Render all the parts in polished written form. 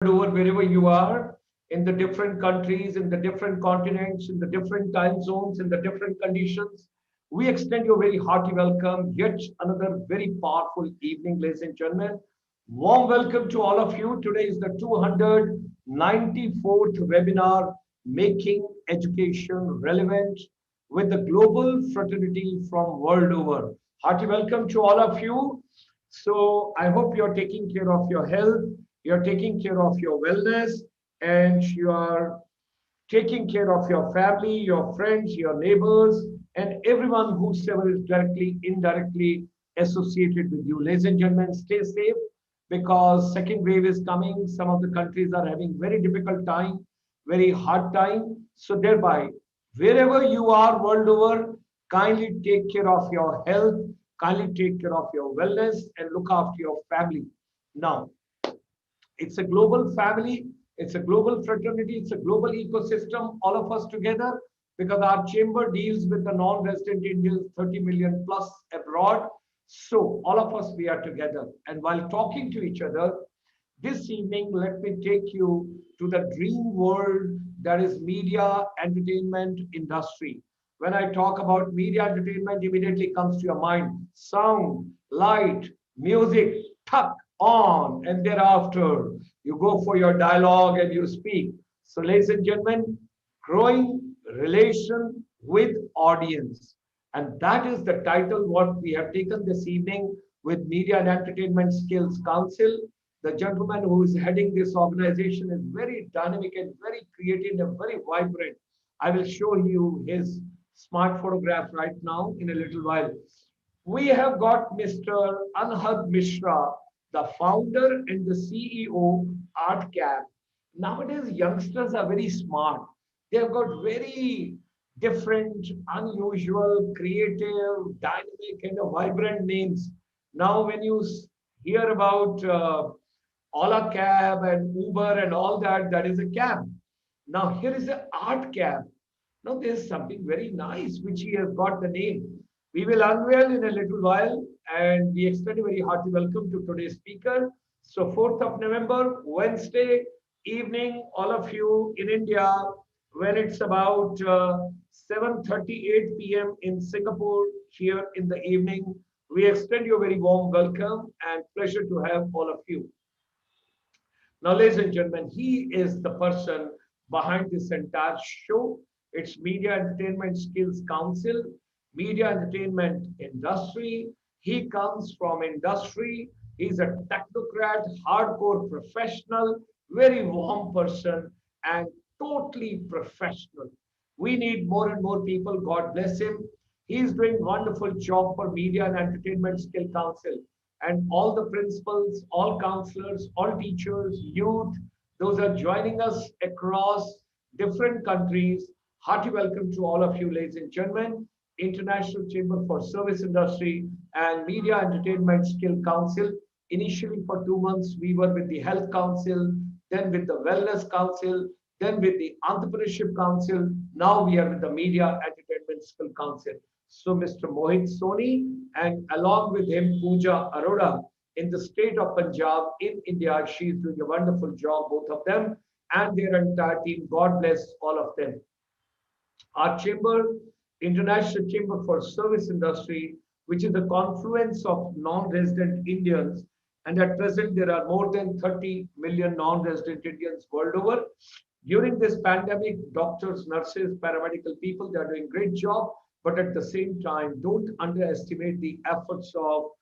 over wherever you are, in the different countries, in the different continents, in the different time zones, in the different conditions. We extend you a very hearty welcome. Yet another very powerful evening, ladies and gentlemen. Warm welcome to all of you. Today is the 294th webinar, Making Education Relevant, with the global fraternity from world over. Hearty welcome to all of you. So I hope you're taking care of your health, you're taking care of your wellness, and you are taking care of your family, your friends, your neighbors, and everyone whosoever is directly, indirectly associated with you. Ladies and gentlemen, stay safe because second wave is coming. Some of the countries are having very difficult time, very hard time. So thereby, wherever you are world over, kindly take care of your health, kindly take care of your wellness, and look after your family. Now, it's a global family, it's a global fraternity, it's a global ecosystem, all of us together, because our chamber deals with the non-resident Indians, 30 million plus abroad. So all of us, we are together. And while talking to each other, this evening, let me take you to the dream world that is media entertainment industry. When I talk about media entertainment, immediately comes to your mind sound, light, music, tuck on, and thereafter you go for your dialogue and you speak. So, ladies and gentlemen, growing relation with audience. And that is the title what we have taken this evening with Media and Entertainment Skills Council. The gentleman who is heading this organization is very dynamic and very creative and very vibrant. I will show you his smart photograph right now in a little while. We have got Mr. Anhad Mishra, the founder and the CEO, ArtCab. Nowadays, youngsters are very smart. They have got very different, unusual, creative, dynamic, and vibrant names. Now, when you hear about Ola cab and Uber and all that, that is a cab. Now, here is an art cab. Now, there's something very nice which he has got the name. We will unveil in a little while and we extend a very hearty welcome to today's speaker. So 4th of November, Wednesday evening, all of you in India, when it's about 7:38 p.m. in Singapore, here in the evening, we extend you a very warm welcome and pleasure to have all of you. Now, ladies and gentlemen, he is the person behind this entire show. It's Media Entertainment Skills Council, Media Entertainment Industry. He comes from industry. He's a technocrat, hardcore professional, very warm person, and totally professional. We need more and more people. God bless him. He's doing wonderful job for Media and Entertainment Skill Council. And all the principals, all counselors, all teachers, youth, those are joining us across different countries. Hearty welcome to all of you, ladies and gentlemen. International Chamber for Service Industry and Media Entertainment Skill Council. Initially for 2 months, we were with the Health Council, then with the Wellness Council, then with the Entrepreneurship Council. Now we are with the Media Entertainment Skill Council. So Mr. Mohit Soni and along with him Pooja Arora in the state of Punjab in India. She is doing a wonderful job, both of them and their entire team. God bless all of them. Our chamber, International Chamber for Service Industry, which is a confluence of non-resident Indians. And at present, there are more than 30 million non-resident Indians world over. During this pandemic, doctors, nurses, paramedical people, they are doing great job. But at the same time, don't underestimate the efforts of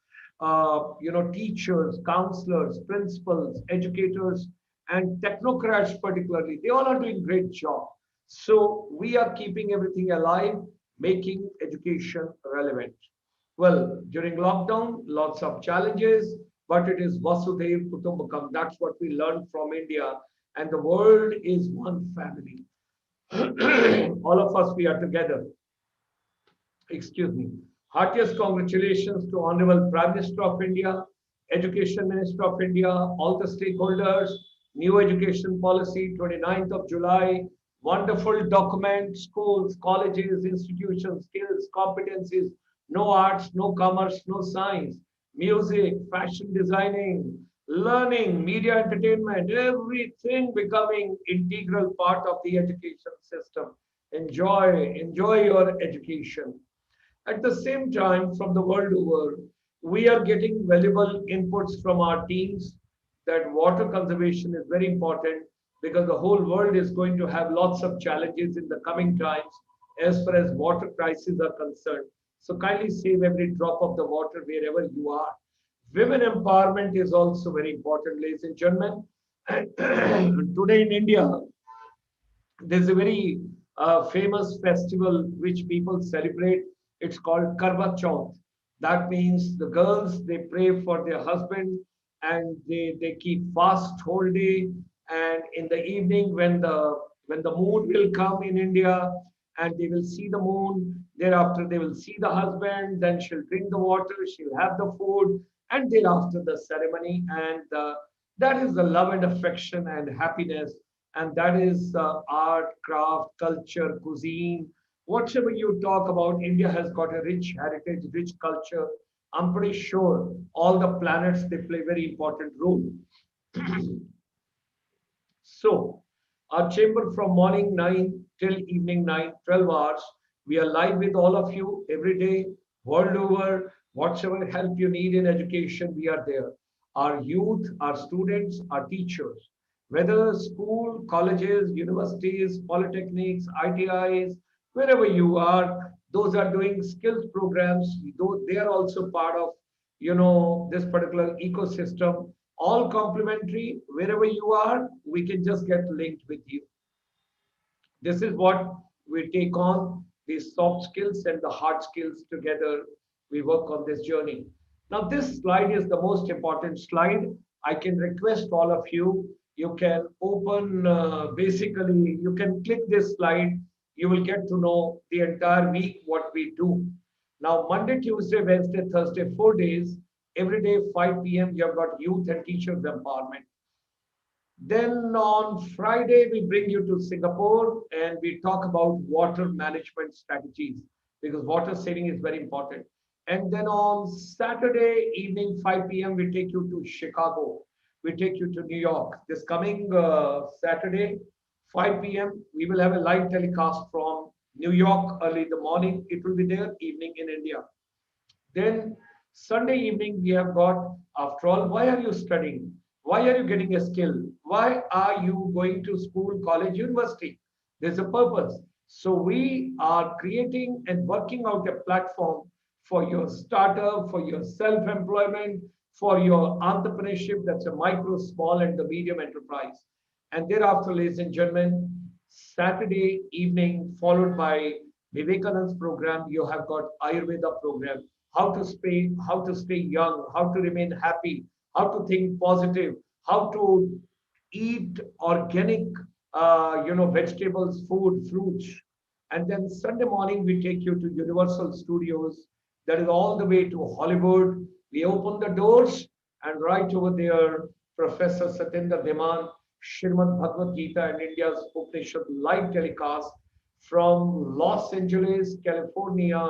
teachers, counselors, principals, educators, and technocrats particularly. They all are doing great job. So we are keeping everything alive, making education relevant. Well, during lockdown, lots of challenges, but it is Vasudhaiv Kutumbakam. That's what we learned from India. And the world is one family. All of us, we are together. Excuse me. Heartiest congratulations to Honorable Prime Minister of India, Education Minister of India, all the stakeholders, new education policy, 29th of July, wonderful document, schools, colleges, institutions, skills, competencies, no arts, no commerce, no science, music, fashion designing, learning, media entertainment, everything becoming integral part of the education system. Enjoy your education. At the same time, from the world over, we are getting valuable inputs from our teams that water conservation is very important because the whole world is going to have lots of challenges in the coming times as far as water crises are concerned. So kindly save every drop of the water wherever you are. Women empowerment is also very important, ladies and gentlemen. And today in India, there's a very famous festival which people celebrate. It's called Karva Chauth. That means the girls they pray for their husband and they keep fast whole day. And in the evening, when the moon will come in India and they will see the moon, thereafter they will see the husband. Then she'll drink the water, she'll have the food, and thereafter the ceremony. And that is the love and affection and happiness, and that is art, craft, culture, cuisine. Whatever you talk about, India has got a rich heritage, rich culture. I'm pretty sure all the planets they play very important role. So, our chamber from morning 9 till evening 9, 12 hours. We are live with all of you every day, world over. Whatever help you need in education, we are there. Our youth, our students, our teachers, whether school, colleges, universities, polytechnics, ITIs, wherever you are, those are doing skills programs. They are also part of, this particular ecosystem, all complementary. Wherever you are, we can just get linked with you. This is what we take on, these soft skills and the hard skills together. We work on this journey. Now, this slide is the most important slide. I can request all of you, you can open, basically, you can click this slide. You will get to know the entire week what we do. Now, Monday, Tuesday, Wednesday, Thursday, 4 days, every day, 5 p.m., you have got youth and teachers empowerment. Then on Friday, we bring you to Singapore and we talk about water management strategies because water saving is very important. And then on Saturday evening, 5 p.m., we take you to Chicago. We take you to New York. This coming Saturday, 5 p.m., we will have a live telecast from New York early in the morning. It will be there evening in India. Then Sunday evening, we have got, after all, why are you studying? Why are you getting a skill? Why are you going to school, college, university? There's a purpose. So we are creating and working out a platform for your startup, for your self-employment, for your entrepreneurship. That's a micro, small, and the medium enterprise. And thereafter, ladies and gentlemen, Saturday evening, followed by Vivekanand's program, you have got Ayurveda program, how to stay young, how to remain happy, how to think positive, how to eat organic, vegetables, food, fruits. And then Sunday morning, we take you to Universal Studios. That is all the way to Hollywood. We open the doors, and right over there, Professor Satyendra Deman, Srimad Bhagavad Gita and India's Upanishad live telecast from Los Angeles, California.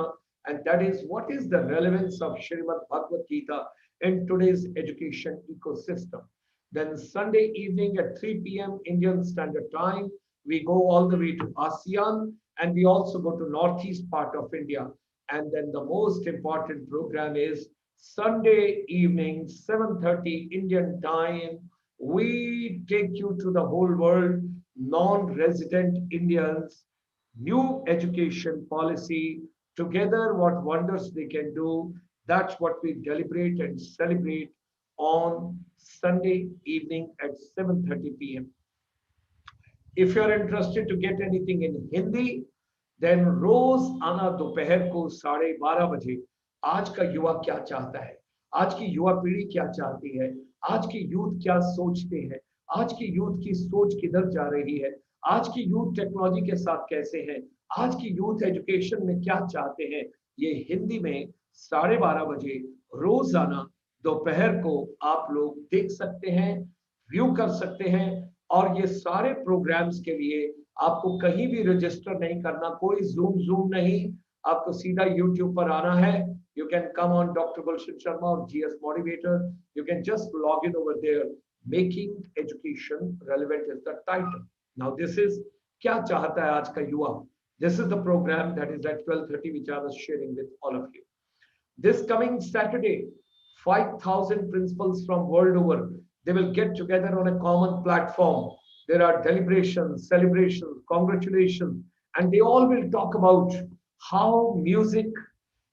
And that is what is the relevance of Srimad Bhagavad Gita in today's education ecosystem. Then Sunday evening at 3 p.m. Indian Standard Time, we go all the way to ASEAN and we also go to northeast part of India. And then the most important program is Sunday evening, 7:30 Indian time. We take you to the whole world, non-resident Indians, new education policy, together what wonders they can do. That's what we deliberate and celebrate on Sunday evening at 7:30 p.m. If you're interested to get anything in Hindi, then रोज आना दोपहर को 12:30 बजे. आज का युवा क्या चाहता है, आज की युवा पीढ़ी क्या चाहती है, आज की यूथ क्या सोचते हैं, आज की यूथ की सोच किधर जा रही है, आज की यूथ टेक्नोलॉजी के साथ कैसे है, आज की यूथ एजुकेशन में क्या चाहते हैं, ये हिंदी में 12:30 बजे रोजाना दोपहर को आप लोग देख सकते हैं, व्यू कर सकते हैं. और ये सारे प्रोग्राम्स के लिए आपको कहीं भी रजिस्टर नहीं करना, कोई जूम नहीं, आपको सीधा यूट्यूब पर आना है You can come on Dr. Gulshan Sharma or GS Motivator. You can just log in over there. Making education relevant is the title. Now this is क्या चाहता है आज का युवा. This is the program that is at 12:30, which I was sharing with all of you. This coming Saturday, 5,000 principals from world over, they will get together on a common platform. There are deliberations, celebrations, congratulations, and they all will talk about how music,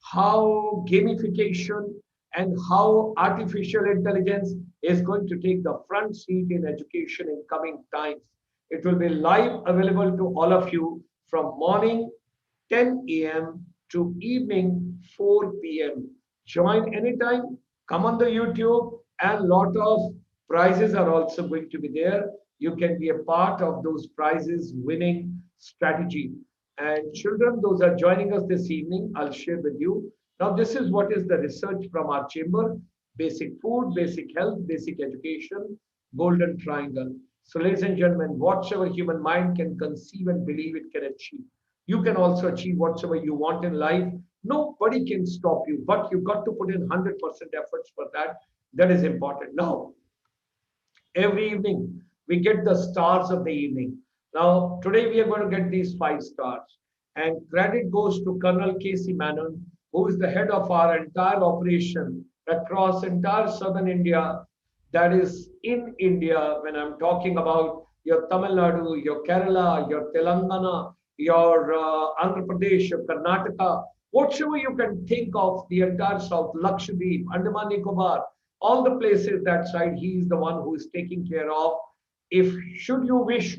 how gamification, and how artificial intelligence is going to take the front seat in education in coming times. It will be live available to all of you from morning 10 a.m. to evening 4 p.m. Join anytime, come on the YouTube, and lot of prizes are also going to be there. You can be a part of those prizes winning strategy. And children, those are joining us this evening, I'll share with you. Now, this is what is the research from our chamber: basic food, basic health, basic education, golden triangle. So, ladies and gentlemen, whatsoever human mind can conceive and believe, it can achieve. You can also achieve whatsoever you want in life. Nobody can stop you, but you've got to put in 100% efforts for that. That is important. Now, every evening, we get the stars of the evening. Now, today we are going to get these 5 stars. And credit goes to Colonel Casey Manon, who is the head of our entire operation across entire southern India. That is in India, when I'm talking about your Tamil Nadu, your Kerala, your Telangana, your Andhra Pradesh, your Karnataka, whatever you can think of, the entire South, Lakshadweep, Andaman Nicobar, all the places that side, he is the one who is taking care of. If should you wish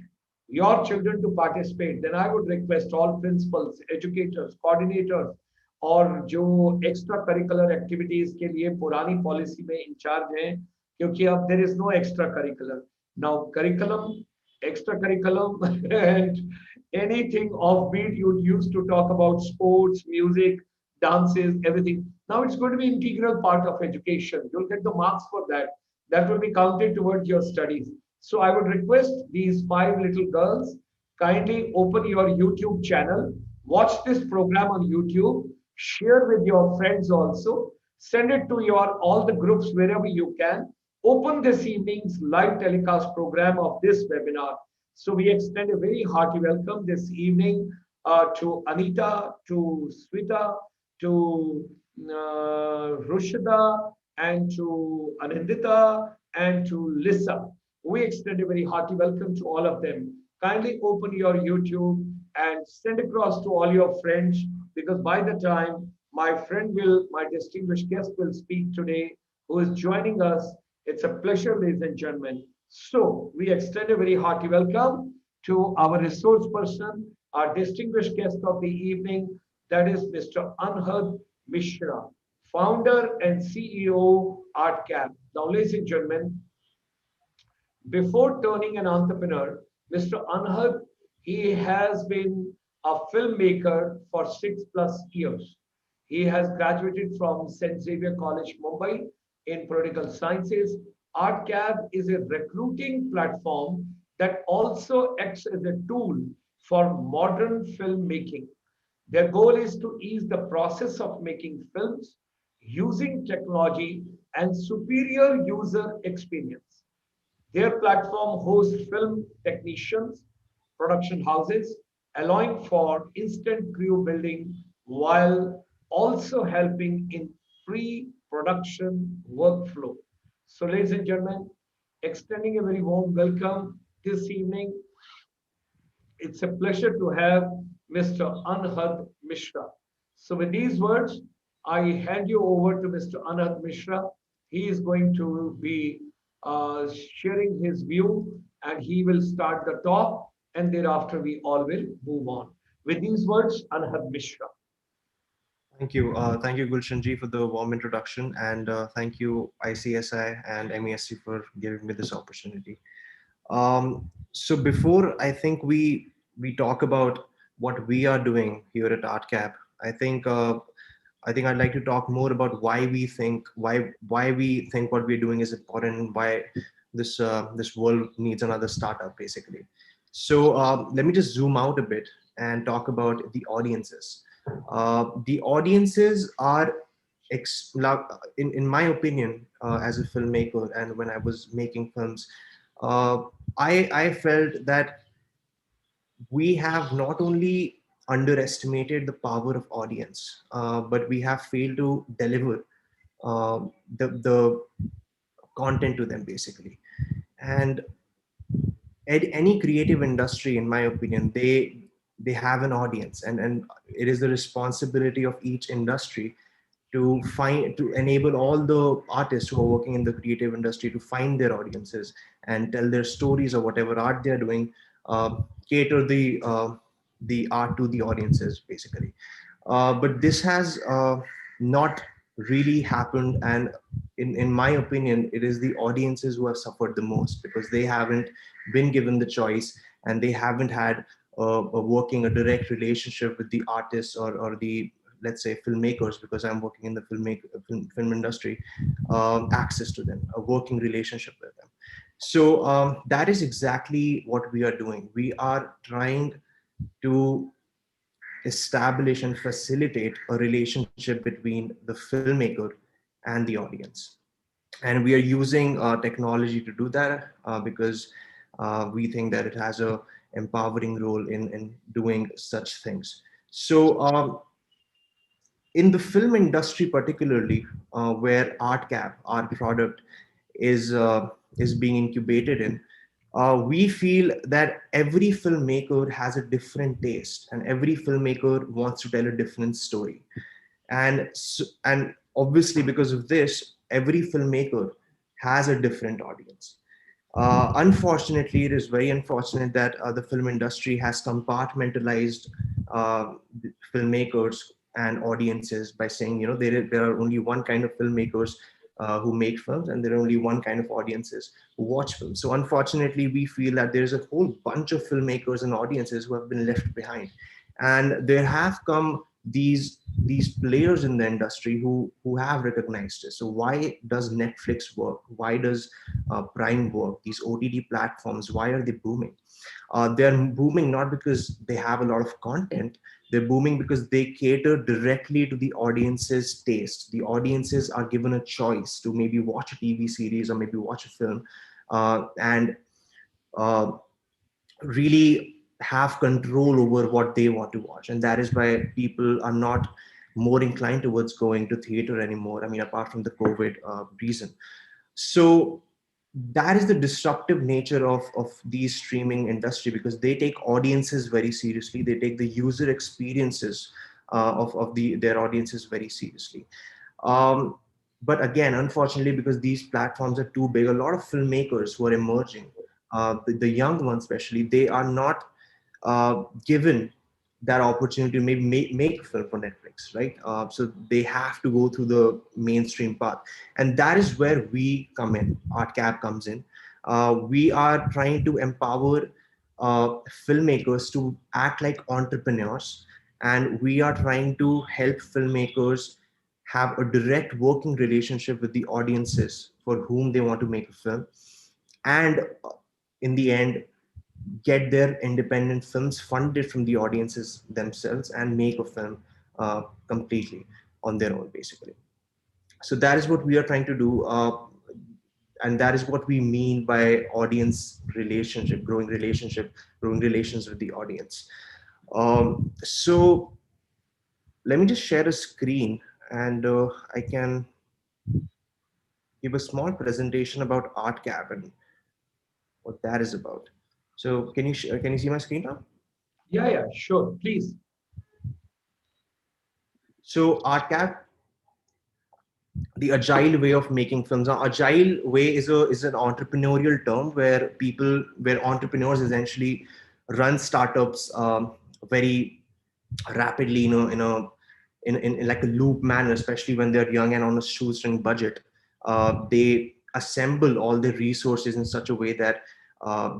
your children to participate, then I would request all principals, educators, coordinators, और जो extra curricular activities के लिए पुरानी policy में in charge हैं, क्योंकि अब there is no extra curricular now. Curriculum, extra curriculum, and anything offbeat you used to talk about sports, music, dances, everything. Now it's going to be integral part of education. You'll get the marks for that. That will be counted towards your studies. So I would request these 5 little girls, kindly open your YouTube channel, watch this program on YouTube, share with your friends also, send it to your all the groups wherever you can. Open this evening's live telecast program of this webinar. So we extend a very hearty welcome this evening to Anita, to Swita, to Rushida, and to Anindita, and to Lisa. We extend a very hearty welcome to all of them. Kindly open your YouTube and send across to all your friends, because by the time my friend will, my distinguished guest will speak today, who is joining us, it's a pleasure, ladies and gentlemen. So we extend a very hearty welcome to our resource person, our distinguished guest of the evening, that is Mr. Anhad Mishra, founder and CEO, ArtCab. Now, ladies and gentlemen, before turning an entrepreneur, Mr. Anhad, he has been a filmmaker for 6+ years. He has graduated from St. Xavier College, Mumbai, in political sciences. ArtCab is a recruiting platform that also acts as a tool for modern filmmaking. Their goal is to ease the process of making films using technology and superior user experience. Their platform hosts film technicians, production houses, allowing for instant crew building while also helping in pre-production workflow. So, ladies and gentlemen, extending a very warm welcome this evening. It's a pleasure to have Mr. Anhad Mishra. So, with these words, I hand you over to Mr. Anhad Mishra. He is going to be sharing his view, and he will start the talk, and thereafter we all will move on. With these words, Anhad Mishra. Thank you, Gulshan ji, for the warm introduction, and thank you, ICSI and MESC, for giving me this opportunity. So before I think we talk about what we are doing here at ArtCab, I think I'd like to talk more about why we think what we're doing is important, and why this world needs another startup, basically. So let me just zoom out a bit and talk about the audiences. The audiences are in my opinion, as a filmmaker, and when I was making films, uh, I felt that we have not only underestimated the power of audience, but we have failed to deliver uh, the content to them basically. And any creative industry, in my opinion, they have an audience, and it is the responsibility of each industry to enable all the artists who are working in the creative industry to find their audiences and tell their stories or whatever art they're doing, cater the art to the audiences basically. But this has not really happened, and in my opinion, it is the audiences who have suffered the most because they haven't been given the choice, and they haven't had a direct relationship with the artists, or the, let's say, filmmakers, because I'm working in the film industry, access to them, a working relationship with them. So that is exactly what we are doing. We are trying to establish and facilitate a relationship between the filmmaker and the audience. And we are using technology to do that, because we think that it has a empowering role in doing such things. So in the film industry particularly, where ArtCab, our product, is is being incubated in, we feel that every filmmaker has a different taste, and every filmmaker wants to tell a different story. And obviously, because of this, every filmmaker has a different audience. Unfortunately, it is very unfortunate that the film industry has compartmentalized uh, filmmakers and audiences by saying, there are only one kind of filmmakers who make films, and there are only one kind of audiences who watch films. So unfortunately, we feel that there's a whole bunch of filmmakers and audiences who have been left behind. And there have come these players in the industry who have recognized it. So why does Netflix work? Why does Prime work? These OTT platforms, why are they booming? They're booming not because they have a lot of content. They're booming because they cater directly to the audience's taste. The audiences are given a choice to maybe watch a TV series or maybe watch a film, and uh, really have control over what they want to watch. And that is why people are not more inclined towards going to theater anymore. I mean, apart from the COVID reason. So that is the disruptive nature of these streaming industry, because they take audiences very seriously. They take the user experiences of their audiences very seriously. um, but again, unfortunately, because these platforms are too big, a lot of filmmakers who are emerging, the young ones especially, they are not given that opportunity to maybe make a film for Netflix, right? So they have to go through the mainstream path. And that is where we come in, ArtCab comes in. We are trying to empower filmmakers to act like entrepreneurs. And we are trying to help filmmakers have a direct working relationship with the audiences for whom they want to make a film. And in the end, get their independent films funded from the audiences themselves and make a film completely on their own, basically. So that is what we are trying to do. And that is what we mean by audience relationship, growing relations with the audience. So let me just share a screen, and I can give a small presentation about ArtCab and what that is about. So can you see my screen now? Yeah, yeah, sure. Please. So ArtCab, the agile way of making films. Now, agile way is an entrepreneurial term where entrepreneurs essentially run startups very rapidly, in like a loop manner, especially when they're young and on a shoestring budget. They assemble all the resources in such a way that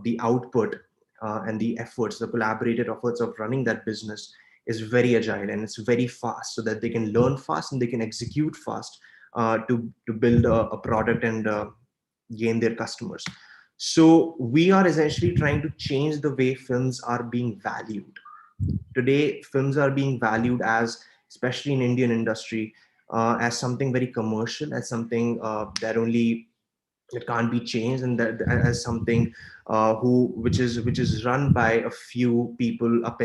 the output and the efforts, the collaborated efforts of running that business is very agile, and it's very fast, so that they can learn fast and they can execute fast to build a product and gain their customers. So we are essentially trying to change the way films are being valued. Today films are being valued as, especially in Indian industry, as something very commercial, as something that only it can't be changed, and that as something which is run by a few people up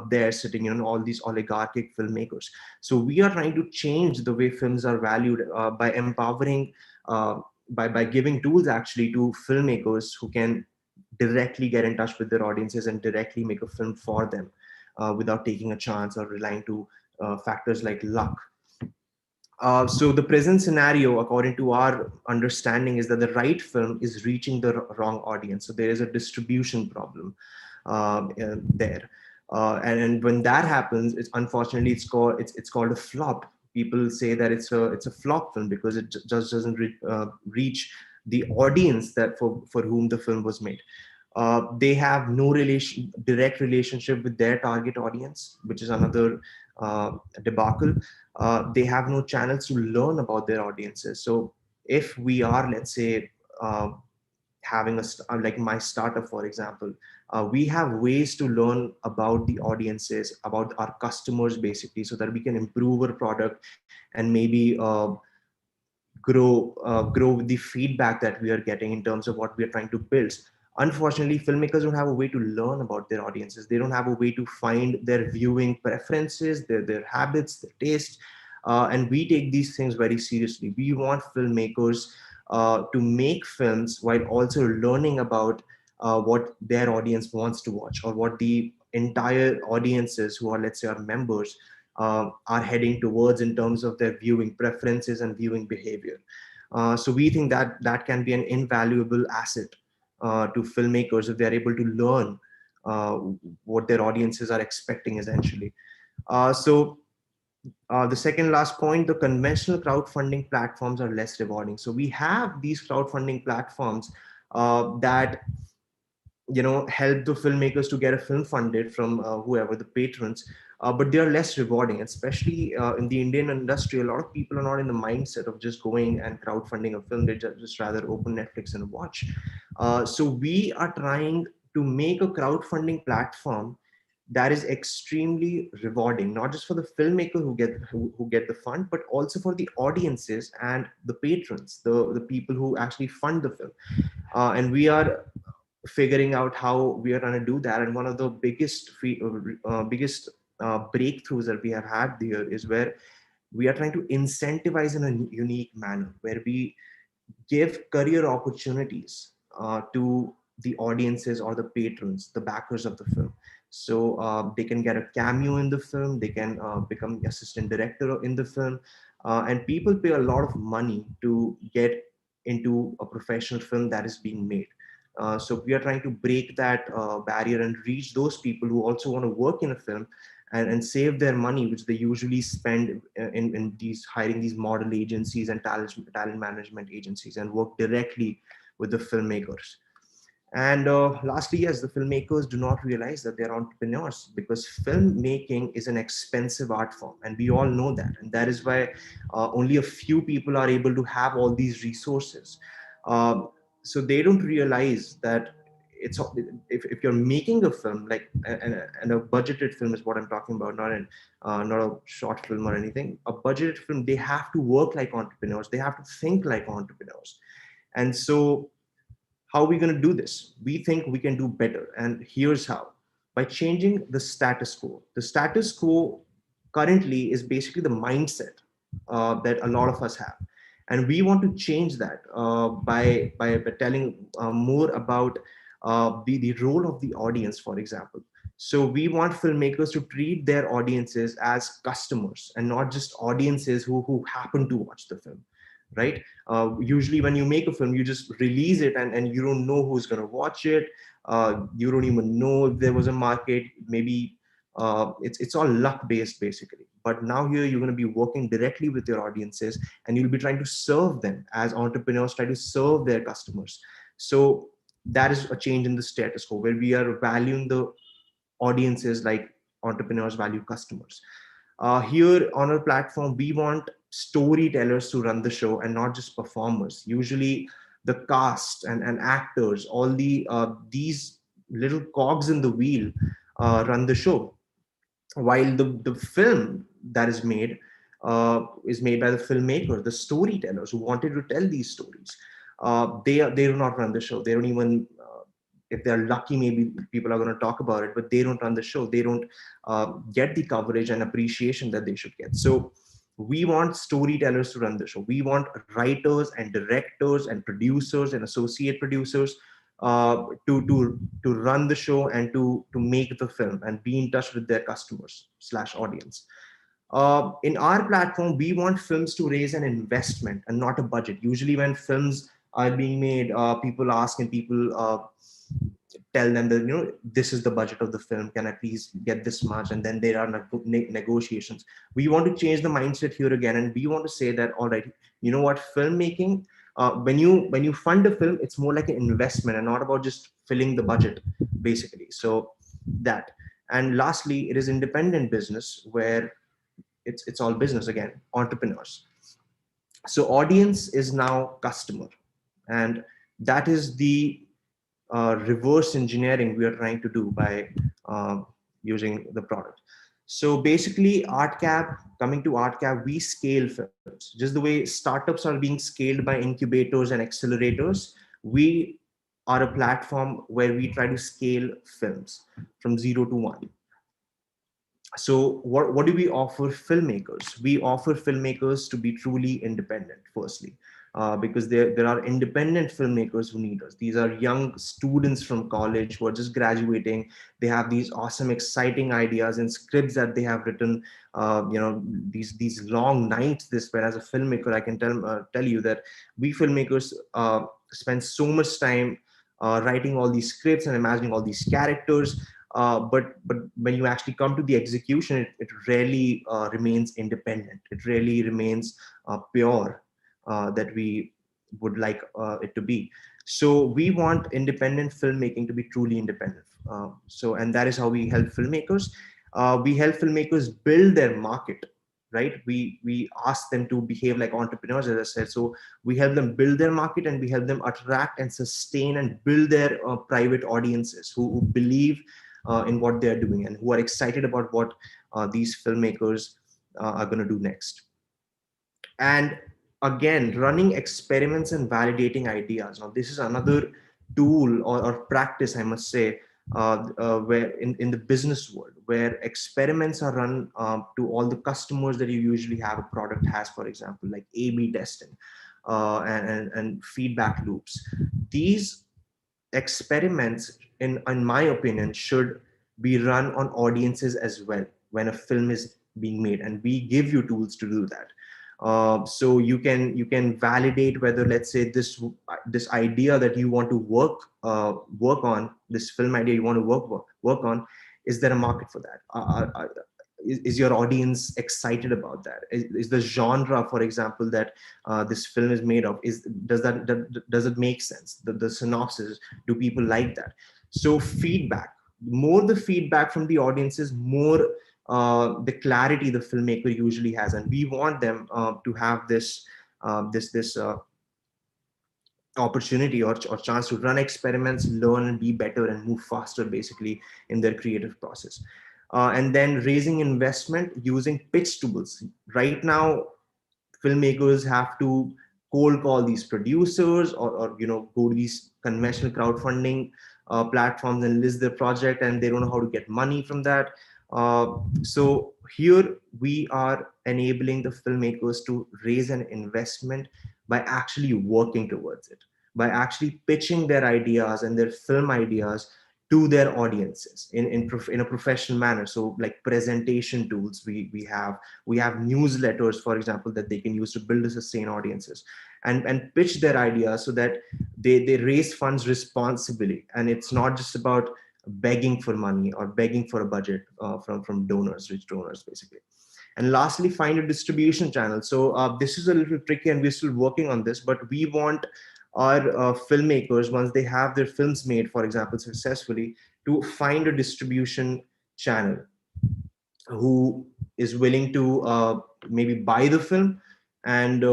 there sitting in all these oligarchic filmmakers. So we are trying to change the way films are valued by empowering, uh, by giving tools actually to filmmakers who can directly get in touch with their audiences and directly make a film for them, without taking a chance or relying to factors like luck. So the present scenario, according to our understanding, is that the right film is reaching the wrong audience. So there is a distribution problem there, and when that happens, it's unfortunately it's called a flop. People say that it's a flop film because it just doesn't reach the audience that for whom the film was made. They have no direct relationship with their target audience, which is another debacle. They have no channels to learn about their audiences. So if we are, let's say, uh, having like my startup, for example, we have ways to learn about the audiences, about our customers, basically, so that we can improve our product and maybe grow the feedback that we are getting in terms of what we are trying to build. Unfortunately, filmmakers don't have a way to learn about their audiences. They don't have a way to find their viewing preferences, their habits, their taste, and we take these things very seriously. We want filmmakers to make films while also learning about what their audience wants to watch, or what the entire audiences who are, let's say, our members are heading towards in terms of their viewing preferences and viewing behavior. So we think that that can be an invaluable asset to filmmakers if they're able to learn uh, what their audiences are expecting, essentially. The second last point, the conventional crowdfunding platforms are less rewarding. So we have these crowdfunding platforms that help the filmmakers to get a film funded from whoever the patrons, but they are less rewarding, especially in the Indian industry. A lot of people are not in the mindset of just going and crowdfunding a film. They just rather open Netflix and watch. So we are trying to make a crowdfunding platform that is extremely rewarding, not just for the filmmaker who get the fund, but also for the audiences and the patrons, the people who actually fund the film. And we are figuring out how we are going to do that. And one of the biggest breakthroughs that we have had there is where we are trying to incentivize in a unique manner, where we give career opportunities to the audiences or the patrons, the backers of the film. So they can get a cameo in the film, they can become assistant director in the film, and people pay a lot of money to get into a professional film that is being made. So we are trying to break that barrier and reach those people who also want to work in a film, and save their money, which they usually spend in these hiring these model agencies and talent management agencies, and work directly with the filmmakers. And lastly, yes, the filmmakers do not realize that they're entrepreneurs, because filmmaking is an expensive art form, and we all know that. And that is why only a few people are able to have all these resources. Um, so they don't realize that it's if you're making a film like and a budgeted film is what I'm talking about, not a short film or anything. A budgeted film, they have to work like entrepreneurs. They have to think like entrepreneurs. And so how are we going to do this? We think we can do better. And here's how: by changing the status quo. The status quo currently is basically the mindset that a lot of us have. And we want to change that by telling more about the role of the audience, for example. So we want filmmakers to treat their audiences as customers and not just audiences who happen to watch the film, right? Usually when you make a film, you just release it, and you don't know who's going to watch it. You don't even know if there was a market. Maybe it's all luck based, basically. But now here you're going to be working directly with your audiences, and you'll be trying to serve them as entrepreneurs try to serve their customers. So that is a change in the status quo, where we are valuing the audiences like entrepreneurs value customers. Here on our platform, we want storytellers to run the show and not just performers. Usually, the cast and actors, all these little cogs in the wheel, run the show, while the film that is made is made by the filmmaker, the storytellers who wanted to tell these stories. They do not run the show. They don't even, if they're lucky, maybe people are going to talk about it, but they don't run the show. They don't get the coverage and appreciation that they should get. So we want storytellers to run the show. We want writers and directors and producers and associate producers to run the show and to make the film and be in touch with their customers slash audience. In our platform, we want films to raise an investment and not a budget. Usually, when films are being made, people ask and people tell them that, this is the budget of the film. Can I please get this much? And then there are negotiations. We want to change the mindset here again, and we want to say that, all right, you know what, filmmaking. When you fund a film, it's more like an investment and not about just filling the budget, basically. So that. And lastly, it is independent business where it's all business again, entrepreneurs. So audience is now customer, and that is the reverse engineering we are trying to do by using the product. So basically, ArtCab, coming to ArtCab, we scale films. Just the way startups are being scaled by incubators and accelerators, we are a platform where we try to scale films from 0 to 1. So what do we offer filmmakers? We offer filmmakers to be truly independent, firstly, because there are independent filmmakers who need us. These are young students from college who are just graduating. They have these awesome, exciting ideas and scripts that they have written. These long nights they spend as a filmmaker. I can tell you that we filmmakers spend so much time writing all these scripts and imagining all these characters. But when you actually come to the execution, it really remains independent. It really remains pure, that we would like it to be. So we want independent filmmaking to be truly independent. And that is how we help filmmakers. We help filmmakers build their market, right? We ask them to behave like entrepreneurs, as I said. So we help them build their market, and we help them attract and sustain and build their private audiences who believe in what they're doing and who are excited about what these filmmakers are going to do next. And again, running experiments and validating ideas. Now, this is another tool or practice, I must say, where in the business world, where experiments are run to all the customers that you usually have a product has, for example, like A/B testing and feedback loops. These experiments, in my opinion, should be run on audiences as well when a film is being made, and we give you tools to do that. So you can validate whether, let's say, this idea that you want to work on, this film idea you want to work on, is there a market for that? Is your audience excited about that? Is the genre, for example, that this film is made of, does it make sense? The synopsis, do people like that? So feedback, more the feedback from the audiences, more the clarity the filmmaker usually has, and we want them to have this opportunity or chance to run experiments, learn and be better and move faster, basically, in their creative process. And then raising investment using pitch tools. Right now, filmmakers have to cold call these producers, or go to these conventional crowdfunding platforms and list their project, and they don't know how to get money from that. So here we are enabling the filmmakers to raise an investment by actually working towards it, by actually pitching their ideas and their film ideas to their audiences in a professional manner. So like presentation tools, we have newsletters, for example, that they can use to build and sustain audiences, and pitch their ideas so that they raise funds responsibly, and it's not just about begging for money or begging for a budget from donors, rich donors, basically. And lastly, find a distribution channel. So this is a little tricky, and we're still working on this, but we want our filmmakers, once they have their films made, for example, successfully, to find a distribution channel who is willing to maybe buy the film and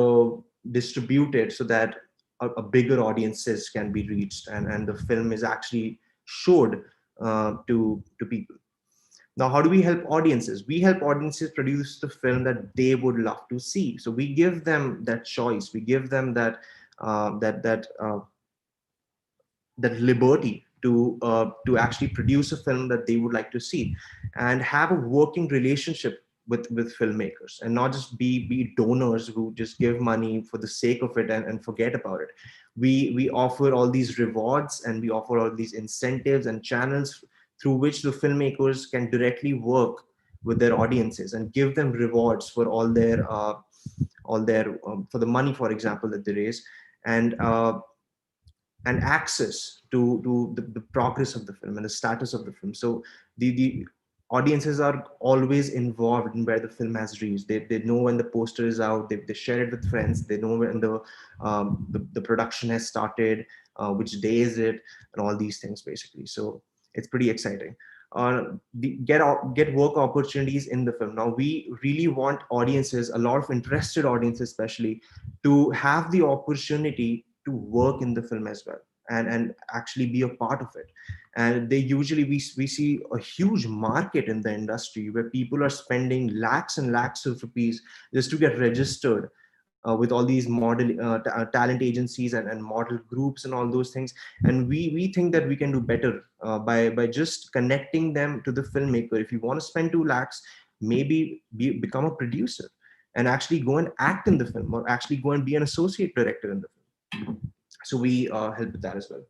distribute it so that a bigger audiences can be reached, and the film is actually showed to people. Now, how do we help audiences? We help audiences produce the film that they would love to see. So we give them that choice. We give them that liberty to actually produce a film that they would like to see, and have a working relationship with filmmakers, and not just be donors who just give money for the sake of it and forget about it. We offer all these rewards, and we offer all these incentives and channels through which the filmmakers can directly work with their audiences and give them rewards for all their for the money, for example, that they raise, and access to the progress of the film and the status of the film. So the audiences are always involved in where the film has reached. They know when the poster is out, they share it with friends, they know when the production has started, which day is it, and all these things basically. So it's pretty exciting. Get work opportunities in the film. Now we really want audiences, a lot of interested audiences especially, to have the opportunity to work in the film as well, and actually be a part of it. And they usually, we see a huge market in the industry where people are spending lakhs and lakhs of rupees just to get registered with all these talent agencies and model groups and all those things. And we think that we can do better by just connecting them to the filmmaker. If you want to spend 2 lakhs, maybe become a producer and actually go and act in the film, or actually go and be an associate director in the film. So we help with that as well.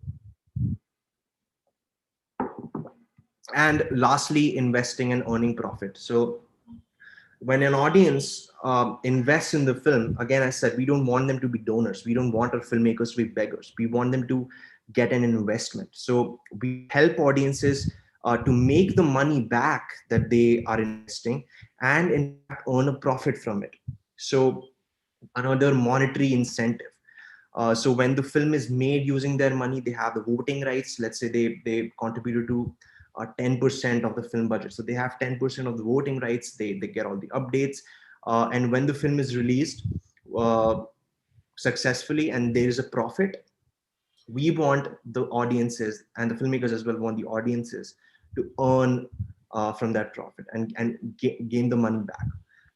And lastly, investing and earning profit. So when an audience invests in the film, again, I said, we don't want them to be donors. We don't want our filmmakers to be beggars. We want them to get an investment. So we help audiences to make the money back that they are investing, and in fact earn a profit from it. So another monetary incentive. So when the film is made using their money, they have the voting rights. Let's say they contributed to 10% of the film budget. So they have 10% of the voting rights. They get all the updates. And when the film is released uh, successfully and there is a profit, we want the audiences, and the filmmakers as well want the audiences to earn from that profit and gain the money back.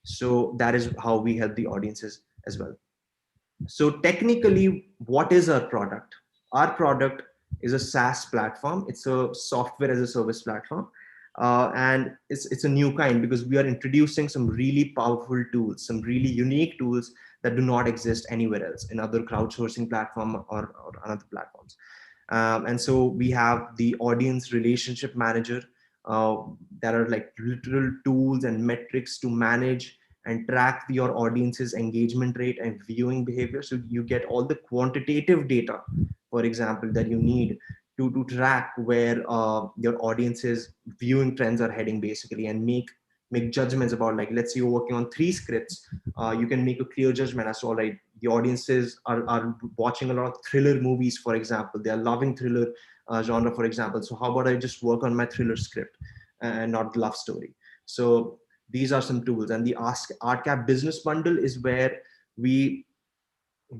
So that is how we help the audiences as well. So technically, what is our product? Our product is a SaaS platform. It's a software as a service platform. And it's a new kind, because we are introducing some really powerful tools, some really unique tools that do not exist anywhere else in other crowdsourcing platform or other platforms. And so we have the audience relationship manager, uh, that are like literal tools and metrics to manage and track your audience's engagement rate and viewing behavior. So you get all the quantitative data, for example, that you need to track where your audience's viewing trends are heading basically, and make judgments about, like, let's say you're working on 3 scripts, you can make a clear judgment as to, all right, the audiences are watching a lot of thriller movies, for example. They are loving thriller genre, for example. So how about I just work on my thriller script and not love story? So these are some tools. And the Ask ArtCab business bundle is where we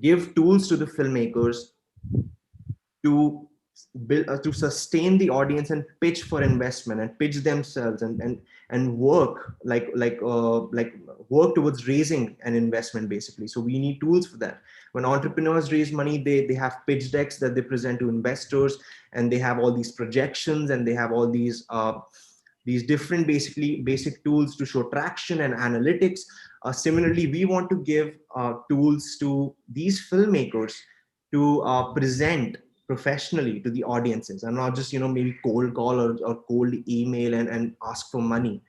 give tools to the filmmakers to build to sustain the audience and pitch for investment and pitch themselves and work like work towards raising an investment basically. So we need tools for that. When entrepreneurs raise money, they have pitch decks that they present to investors, and they have all these projections, and they have all these different basically basic tools to show traction and analytics. Similarly, we want to give tools to these filmmakers to present professionally to the audiences, and not just maybe cold call or cold email and ask for money.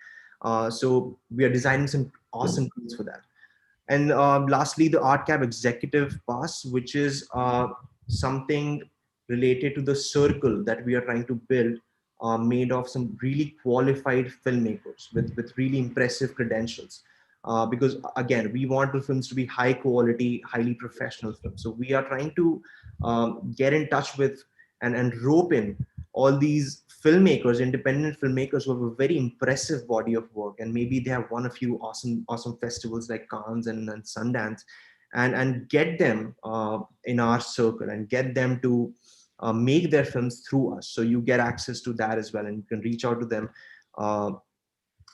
So we are designing some awesome tools for that. And lastly, the ArtCab Executive Pass, which is something related to the circle that we are trying to build, made of some really qualified filmmakers with really impressive credentials. Because again, we want the films to be high quality, highly professional films. So we are trying to get in touch with and rope in all these filmmakers, independent filmmakers who have a very impressive body of work, and maybe they have won a few awesome festivals like Cannes and Sundance, and get them in our circle and get them to make their films through us. So you get access to that as well, and you can reach out to them.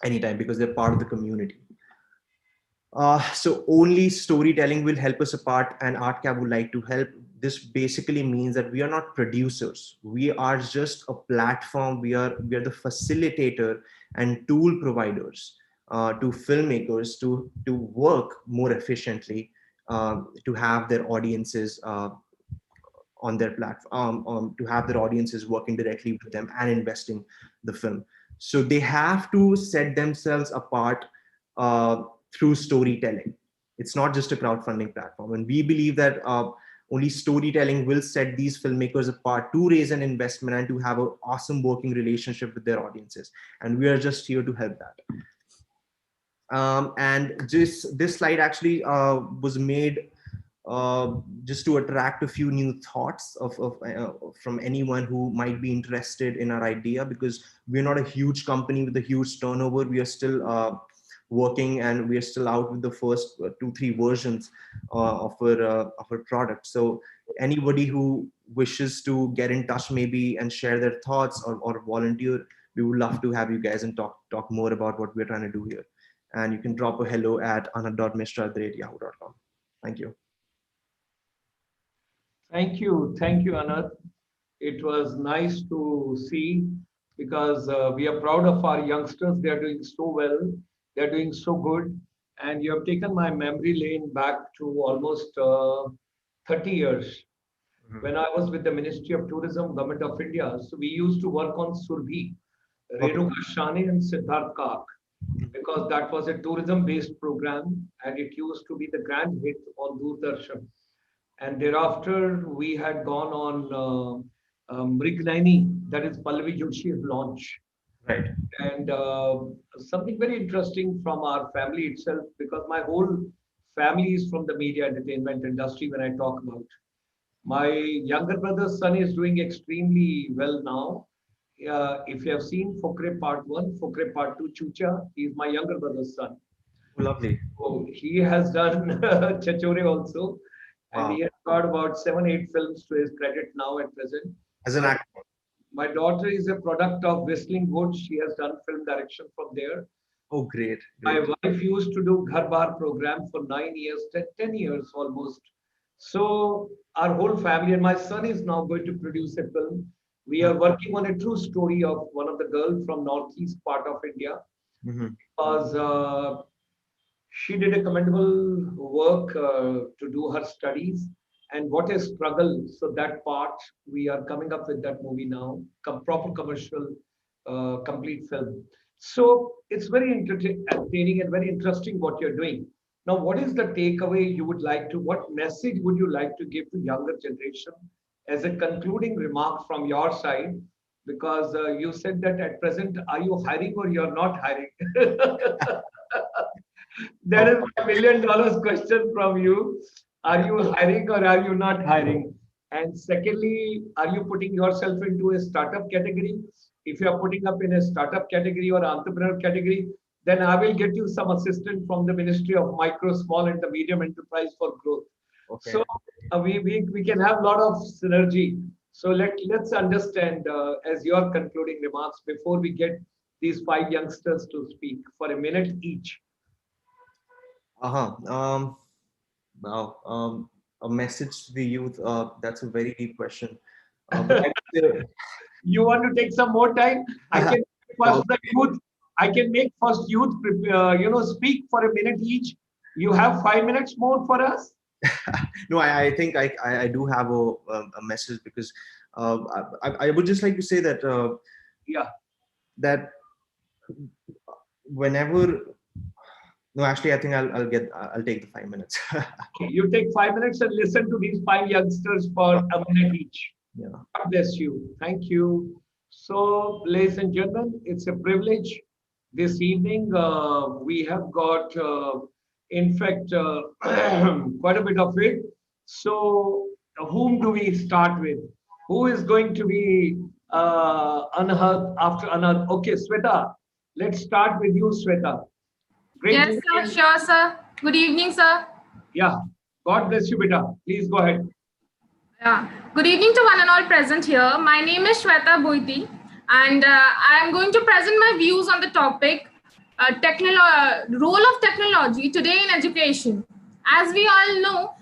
anytime because they're part of the community. So only storytelling will help us apart, and ArtCab would like to help. This basically means that we are not producers. We are just a platform. We are the facilitator and tool providers to filmmakers to work more efficiently, to have their audiences on their platform, to have their audiences working directly with them and investing the film. So they have to set themselves apart uh, through storytelling. It's not just a crowdfunding platform. And we believe that only storytelling will set these filmmakers apart to raise an investment and to have an awesome working relationship with their audiences. And we are just here to help that. And this slide actually was made just to attract a few new thoughts from anyone who might be interested in our idea, because we're not a huge company with a huge turnover. We are still working, and we are still out with the first 2-3 versions of our product. So anybody who wishes to get in touch maybe and share their thoughts, or volunteer, we would love to have you guys and talk more about what we're trying to do here. And you can drop a hello at anhad.mishra@yahoo.com. Thank you. Thank you, Anand. It was nice to see, because we are proud of our youngsters. They are doing so well. They are doing so good. And you have taken my memory lane back to almost 30 years when I was with the Ministry of Tourism, Government of India. So we used to work on Surbhi, Okay. Renuka Shani, and Siddharth Kak, because that was a tourism-based program, and it used to be the grand hit on Doordarshan. And thereafter, we had gone on Mrignani, that is Pallavi Joshi's launch. Right. And something very interesting from our family itself, because my whole family is from the media entertainment industry when I talk about. My younger brother's son is doing extremely well now. If you have seen Fokre Part 1, Fokre Part 2, Chucha, he is my younger brother's son. Lovely. So he has done Chachore also, and Wow. he has got about 7, 8 films to his credit now at present. As an My, actor. my daughter is a product of Whistling Woods. She has done film direction from there. Oh, great. My Great. wife used to do Ghar Bar program for 9 years, 10 years almost. So our whole family, and my son is now going to produce a film. We are working on a true story of one of the girls from northeast part of India, Mm-hmm. because she did a commendable work to do her studies, and what a struggle. So that part, we are coming up with that movie now, proper commercial, complete film. So it's very entertaining and very interesting what you're doing. Now, what is the takeaway you would like to, what message would you like to give to younger generation as a concluding remark from your side? Because you said that at present, are you hiring or you're not hiring? That Oh, is my $1 million question from you. Are you hiring or are you not hiring? And secondly, are you putting yourself into a startup category? If you are putting up in a startup category or entrepreneur category, then I will get you some assistance from the Ministry of Micro, Small, and the Medium Enterprise for Growth. So okay. we can have a lot of synergy. So let's understand as your concluding remarks before we get these 5 youngsters to speak for a minute each. Uh-huh. Wow. A message to the youth. That's a very deep question. But I would say, You want to take some more time? I can first well, the youth. I can make first youth speak for a minute each. You have 5 minutes more for us. no, I think I do have a message, because I would just like to say that Yeah. that whenever, no, actually, I think I'll take the 5 minutes. You take 5 minutes and listen to these 5 youngsters for a minute each. Yeah. God bless you. Thank you. So, ladies and gentlemen, it's a privilege. This evening, we have got, in fact, quite a bit of it. So, whom do we start with? Who is going to be Anhad after Anhad? Okay, Sweta, let's start with you, Sweta. Great Yes, to sir. see. Sure, sir. Good evening, sir. Yeah, God bless you, beta. Please go ahead. Yeah. Good evening to one and all present here. My name is Shweta Boiti, and I am going to present my views on the topic role of technology today in education. As we all know,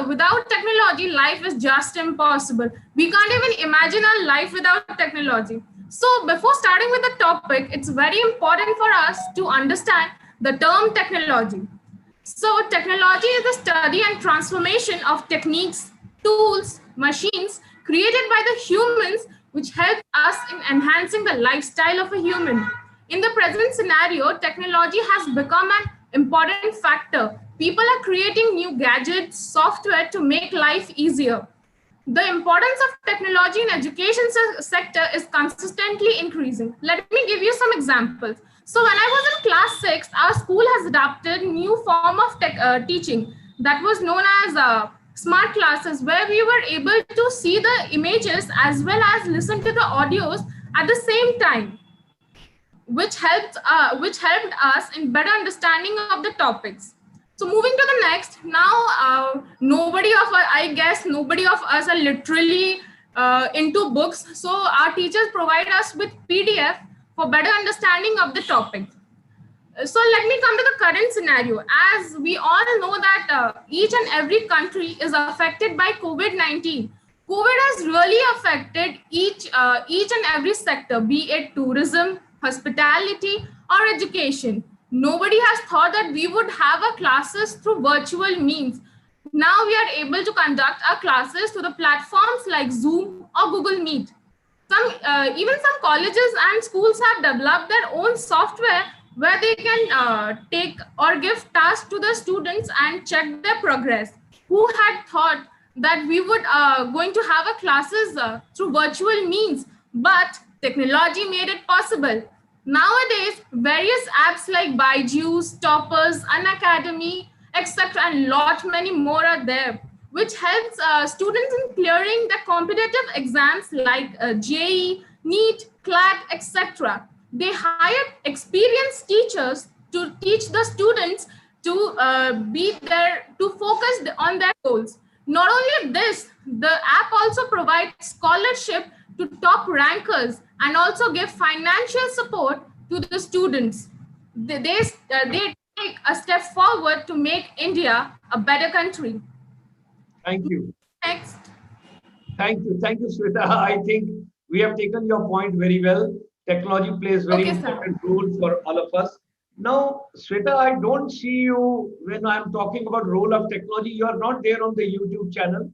without technology, life is just impossible. We can't even imagine our life without technology. So before starting with the topic, it's very important for us to understand the term technology. So technology is the study and transformation of techniques, tools, machines created by the humans, which help us in enhancing the lifestyle of a human. In the present scenario, technology has become an important factor. People are creating new gadgets, software to make life easier. The importance of technology in education sector is consistently increasing. Let me give you some examples. So when I was in class 6, our school has adopted new form of teaching that was known as smart classes, where we were able to see the images as well as listen to the audios at the same time, which helped us in better understanding of the topics. So moving to the next, now I guess nobody of us are literally into books. So our teachers provide us with PDF for better understanding of the topic. So let me come to the current scenario. As we all know that each and every country is affected by COVID-19. COVID has really affected each and every sector, be it tourism, hospitality, or education. Nobody has thought that we would have our classes through virtual means. Now we are able to conduct our classes through the platforms like Zoom or Google Meet. Even some colleges and schools have developed their own software where they can take or give tasks to the students and check their progress. Who had thought that we would going to have a classes through virtual means, but technology made it possible. Nowadays, various apps like Byju's, Toppers, Unacademy, etc., and lot many more are there, which helps students in clearing the competitive exams like JE, NEET, CLAT, etc. They hire experienced teachers to teach the students to be there to focus on their goals. Not only this, the app also provides scholarship to top rankers and also give financial support to the students. They take a step forward to make India a better country. Thank you. Next. Thank you, Sweta. I think we have taken your point very well. Technology plays very Okay, important sir. role for all of us. Now, Sweta, I don't see you when I'm talking about role of technology. You are not there on the YouTube channel.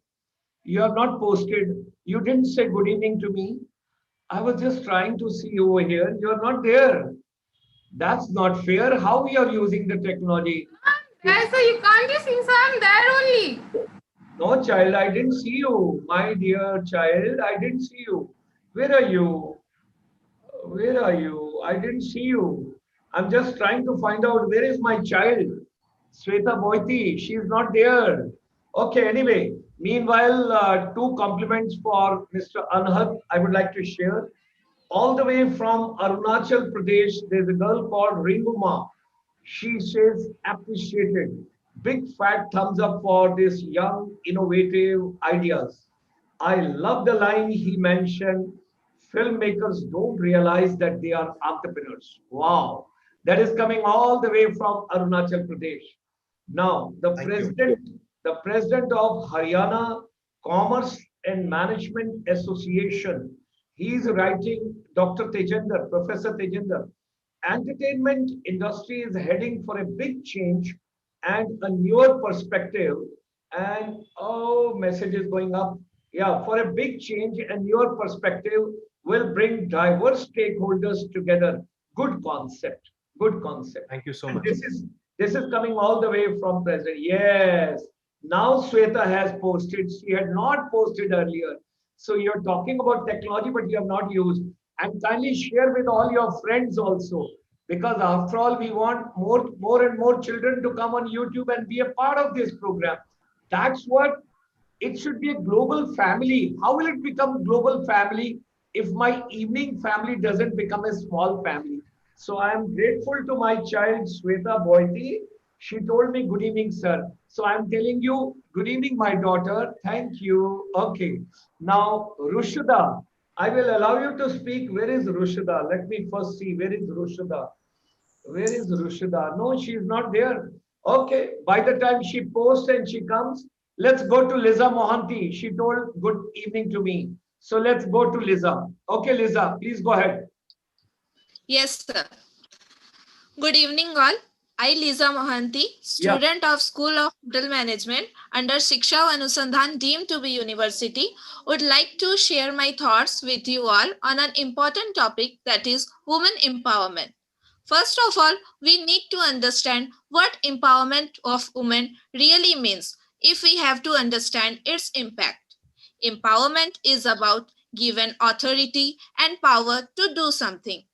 You have not posted. You didn't say good evening to me. I was just trying to see you over here. You are not there. That's not fair. How we are using the technology? There, so you can't you see, sir? I'm there only. No, child, I didn't see you. My dear child, I didn't see you. Where are you? Where are you? I didn't see you. I'm just trying to find out where is my child? Sweta Moiti, she's not there. Okay, anyway, meanwhile, two compliments for Mr. Anhad I would like to share. All the way from Arunachal Pradesh, there's a girl called Ringuma. She says appreciated. Big fat thumbs up for this young, innovative ideas. I love the line he mentioned. Filmmakers don't realize that they are entrepreneurs. Wow. That is coming all the way from Arunachal Pradesh. Now, Thank you. The president of Haryana Commerce and Management Association, he is writing, Dr. Tejender, Professor Tejender, entertainment industry is heading for a big change and a newer perspective. And oh, message is going up. Yeah, for a big change and newer perspective will bring diverse stakeholders together. Good concept. Good concept. Thank you so And much. this is coming all the way from President. Yes. Now Sweta has posted. She had not posted earlier. So you're talking about technology, but you have not used. And kindly share with all your friends also, because after all, we want more and more children to come on YouTube and be a part of this program. That's what it should be, a global family. How will it become global family if my evening family doesn't become a small family? So I am grateful to my child Sweta Boyti. She told me good evening, sir. So I'm telling you good evening, my daughter. Thank you. Okay. Now Rushada, I will allow you to speak. Where is Rushada? Let me first see. Where is Rushada? Where is Rushida? No, she is not there. Okay, by the time she posts and she comes, let's go to Liza Mohanty. She told good evening to me. So let's go to Liza. Okay, Liza, please go ahead. Yes, sir. Good evening, all. I, Lisa Mohanty, Yeah. student of School of Hotel Management under Shiksha Anusandhan deemed to be university, would like to share my thoughts with you all on an important topic, that is women empowerment. First of all, we need to understand what empowerment of women really means if we have to understand its impact. Empowerment is about given authority and power to do something.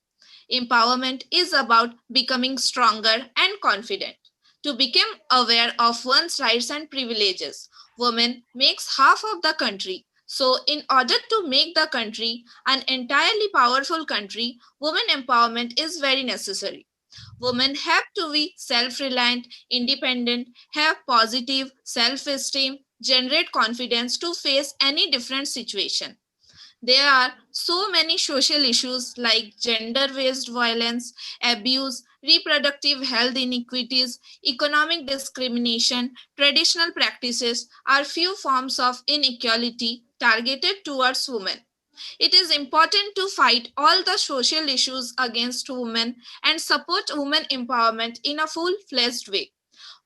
Empowerment is about becoming stronger and confident. To become aware of one's rights and privileges, women makes half of the country. So, in order to make the country an entirely powerful country, women empowerment is very necessary. Women have to be self reliant, independent, have positive self esteem, generate confidence to face any different situation. There are so many social issues like gender based violence, abuse, reproductive health inequities, economic discrimination, traditional practices are few forms of inequality targeted towards women. It is important to fight all the social issues against women and support women empowerment in a full fledged way.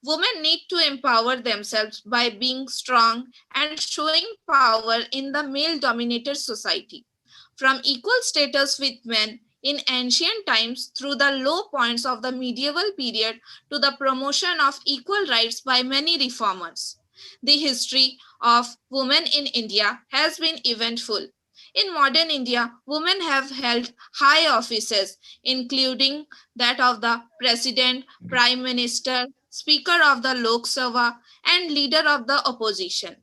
Women need to empower themselves by being strong and showing power in the male dominated society. From equal status with men in ancient times through the low points of the medieval period to the promotion of equal rights by many reformers. The history of women in India has been eventful. In modern India, women have held high offices, including that of the President, Prime Minister, Speaker of the Lok Sabha, and Leader of the Opposition.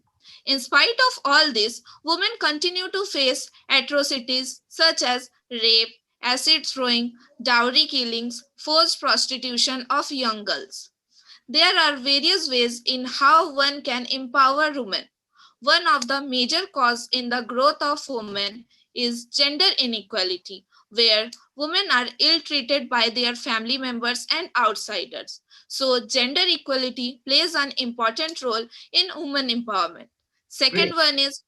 In spite of all this, women continue to face atrocities such as rape, acid throwing, dowry killings, forced prostitution of young girls. There are various ways in how one can empower women. One of the major causes in the growth of women is gender inequality, where women are ill treated by their family members and outsiders. So, gender equality plays an important role in women empowerment. Second Great. one is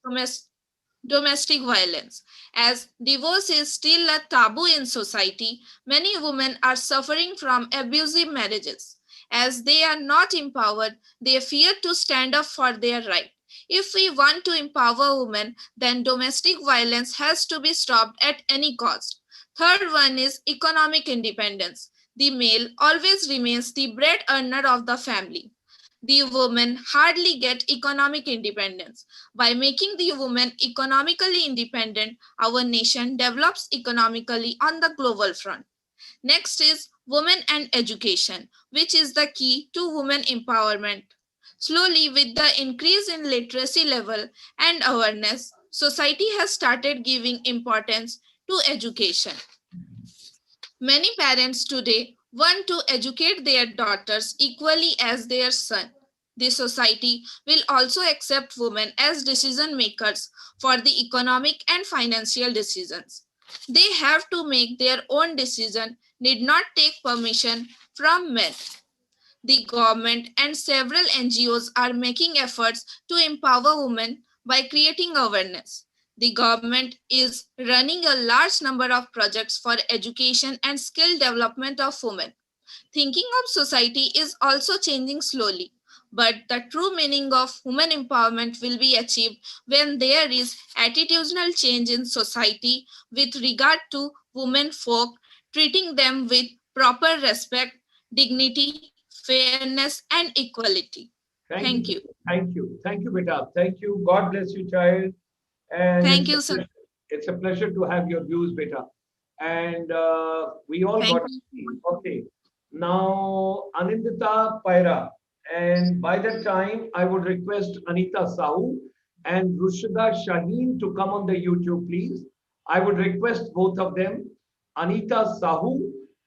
domestic violence. As divorce is still a taboo in society, many women are suffering from abusive marriages. As they are not empowered, they fear to stand up for their right. If we want to empower women, then domestic violence has to be stopped at any cost. Third one is economic independence. The male always remains the bread earner of the family. The women hardly get economic independence. By making the women economically independent, our nation develops economically on the global front. Next is women and education, which is the key to women empowerment. Slowly, with the increase in literacy level and awareness, society has started giving importance to education. Many parents today want to educate their daughters equally as their son. The society will also accept women as decision makers for the economic and financial decisions. They have to make their own decision, need not take permission from men. The government and several NGOs are making efforts to empower women by creating awareness. The government is running a large number of projects for education and skill development of women. Thinking of society is also changing slowly, but the true meaning of women empowerment will be achieved when there is attitudinal change in society with regard to women folk, treating them with proper respect, dignity, fairness, and equality. Thank Thank you. you. Thank you. Thank you, Beta. Thank you. God bless you, child. And Thank you, sir. it's a pleasure to have your views, Beta. And we all Thank got you so much. okay. Now, Anindita Paira. And by that time, I would request Anita Sahu and Rushida Shaheen to come on the YouTube, please. I would request both of them, Anita Sahu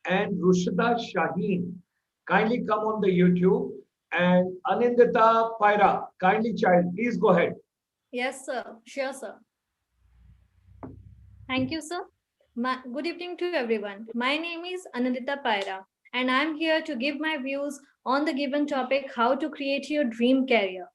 and Rushida Shaheen. Kindly come on the YouTube. And Anindita Paira, kindly child, please go ahead. Yes, sir. Sure, sir. Thank you, sir. Good evening to everyone. My name is Anandita Paira, and I'm here to give my views on the given topic, how to create your dream career.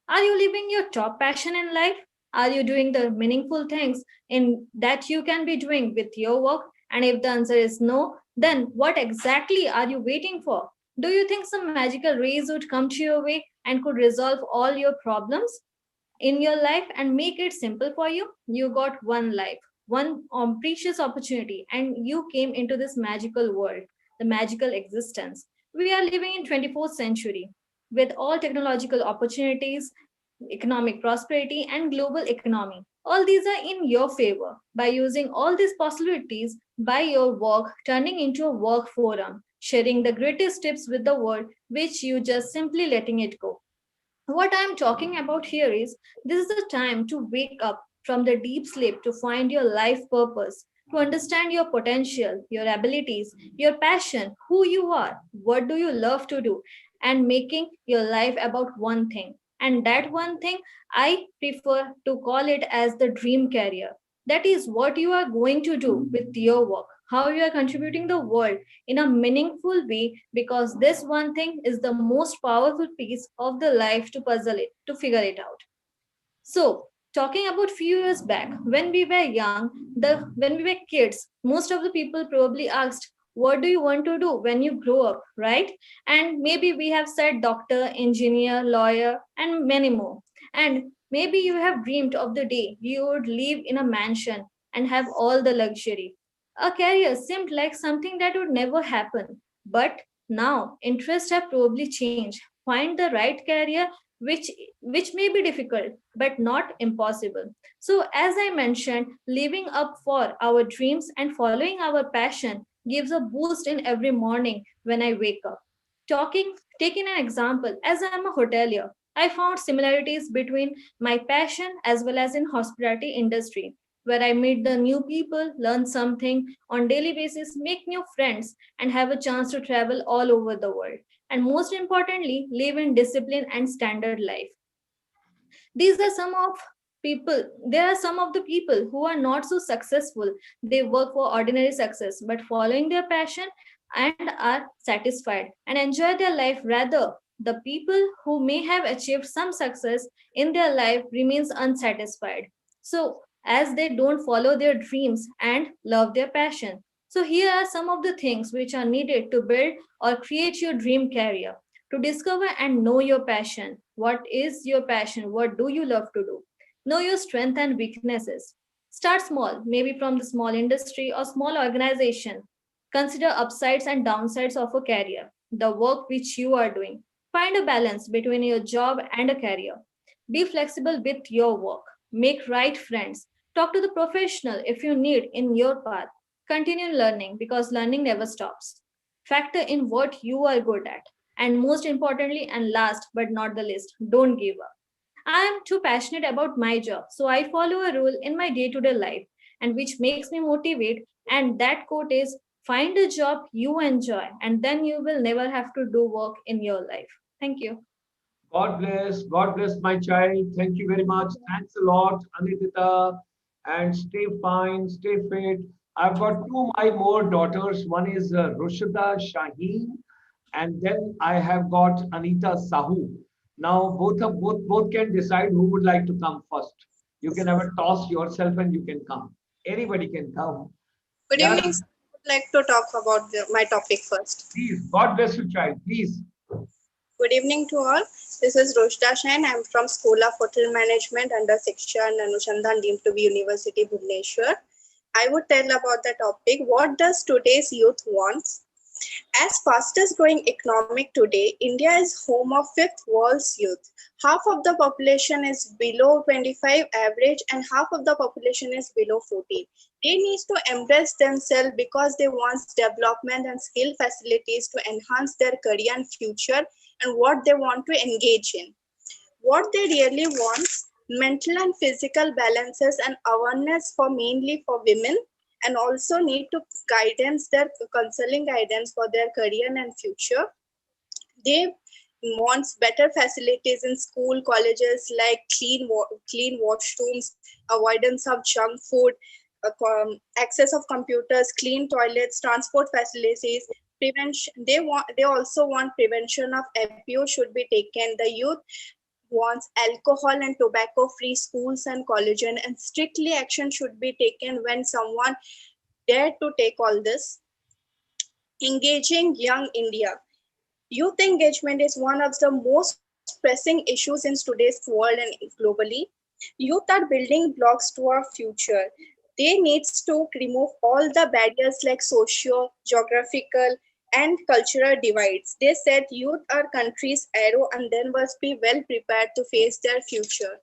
Are you living your top passion in life? Are you doing the meaningful things in that you can be doing with your work? And if the answer is no, then what exactly are you waiting for? Do you think some magical rays would come to your way and could resolve all your problems in your life and make it simple for you? You got one life, one precious opportunity, and you came into this magical world, the magical existence. We are living in 24th century with all technological opportunities, economic prosperity, and global economy. All these are in your favor. By using all these possibilities by your work, turning into a work forum, sharing the greatest tips with the world, which you just simply letting it go. What I'm talking about here is this is a time to wake up from the deep sleep to find your life purpose, to understand your potential, your abilities, your passion, who you are, what do you love to do, and making your life about one thing. And that one thing, I prefer to call it as the dream career. That is what you are going to do with your work, how you are contributing the world in a meaningful way, because this one thing is the most powerful piece of the life to puzzle it, to figure it out. So, talking about few years back, when we were young, when we were kids, most of the people probably asked, "What do you want to do when you grow up?" Right? And maybe we have said doctor, engineer, lawyer, and many more. And maybe you have dreamed of the day you would live in a mansion and have all the luxury. A career seemed like something that would never happen. But now interests have probably changed. Find the right career which which may be difficult but not impossible. So as I mentioned, living up for our dreams and following our passion gives a boost in every morning when I wake up. Talking Taking an example, as I'm a hotelier, I found similarities between my passion as well as in hospitality industry, where I meet the new people, learn something on daily basis, make new friends, and have a chance to travel all over the world, and most importantly, live in discipline and standard life. These are some of people There are some of the people who are not so successful. They work for ordinary success but following their passion and are satisfied and enjoy their life. Rather, the people who may have achieved some success in their life remains unsatisfied, so as they don't follow their dreams and love their passion. So here are some of the things which are needed to build or create your dream career. To discover and know your passion. What is your passion? What do you love to do? Know your strengths and weaknesses. Start small, maybe from the small industry or small organization. Consider upsides and downsides of a career, the work which you are doing. Find a balance between your job and a career. Be flexible with your work. Make right friends. Talk to the professional if you need in your path. Continue learning because learning never stops. Factor in what you are good at. And most importantly, and last but not the least, don't give up. I am too passionate about my job, so I follow a rule in my day to day life, and which makes me motivate. And that quote is find a job you enjoy, and then you will never have to do work in your life. Thank you. God bless my child. Thank you very much. Thanks a lot, Anitita. And stay fine, stay fit. I've got two my more daughters. One is Rushida Shaheen, and then I have got Anita Sahu. Now both can decide who would like to come first. You can have a toss yourself, and you can come. Anybody can come. Good Yes, evening, sir. I would like to talk about my topic first. please. God bless you, child. Please. Good evening to all. This is Roshda Shain. I'm from School of Hotel Management under Shiksha and Anushandhan deemed to be University Bhubaneswar. I would tell about the topic, what does today's youth want? As fastest growing economic today, India is home of fifth world's youth. Half of the population is below 25 average and half of the population is below 14. They need to embrace themselves because they want development and skill facilities to enhance their career and future and what they want to engage in. What they really want, mental and physical balances and awareness for mainly for women, and also need to guidance, their counseling guidance for their career and future. They want better facilities in school, colleges like clean washrooms, avoidance of junk food, access of computers, clean toilets, transport facilities, prevention. They also want prevention of abuse should be taken. The youth wants alcohol and tobacco free schools and colleges, and strictly action should be taken when someone dare to take all this. Engaging young India. Youth engagement is one of the most pressing issues in today's world and globally. Youth are building blocks to our future. They needs to remove all the barriers like socio, geographical, and cultural divides. They said youth are country's arrow and then must be well prepared to face their future.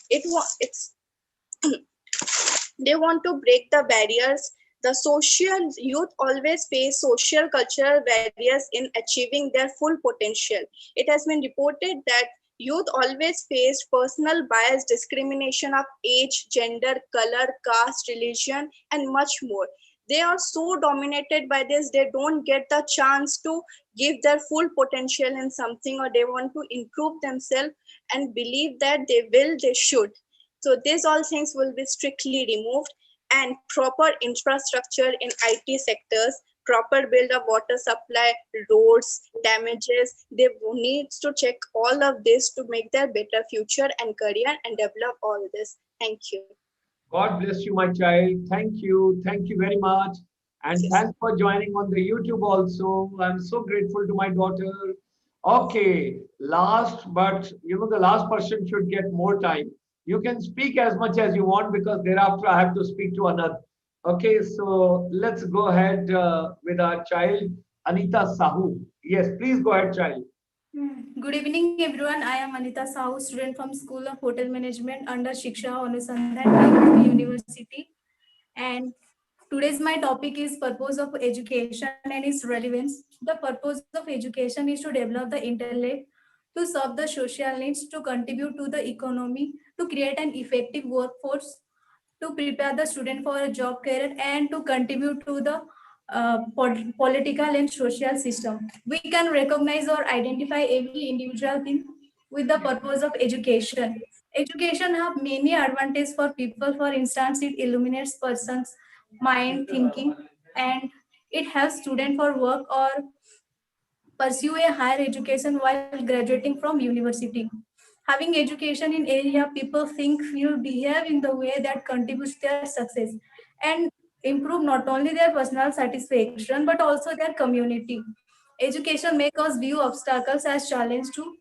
It's they want to break the barriers. The social youth always face social cultural barriers in achieving their full potential. It has been reported that youth always face personal bias, discrimination of age, gender, color, caste, religion, and much more. They are so dominated by this, they don't get the chance to give their full potential in something, or they want to improve themselves and believe that they should. So these all things will be strictly removed, and proper infrastructure in IT sectors, proper build of water supply, roads, damages. They need to check all of this to make their better future and career and develop all this. Thank you. God bless you, my child. Thank you. Thank you very much. And Yes. thanks for joining on the YouTube also. I'm so grateful to my daughter. Okay, last, but the last person should get more time. You can speak as much as you want because thereafter I have to speak to another. Okay, so let's go ahead with our child, Anita Sahu. Yes, please go ahead, child. Good evening, everyone. I am Anita Sahu, student from School of Hotel Management under Shiksha Anusandhan University. And today's my topic is purpose of education and its relevance. The purpose of education is to develop the intellect, to serve the social needs, to contribute to the economy, to create an effective workforce, to prepare the student for a job career, and to contribute to the political and social system. We can recognize or identify every individual thing with the purpose of education. Education have many advantages for people. For instance, it illuminates person's mind thinking, and it helps student for work or pursue a higher education while graduating from university. Having education in area people think, feel, behave in the way that contributes their success and improve not only their personal satisfaction but also their community. Education makes us view obstacles as challenge to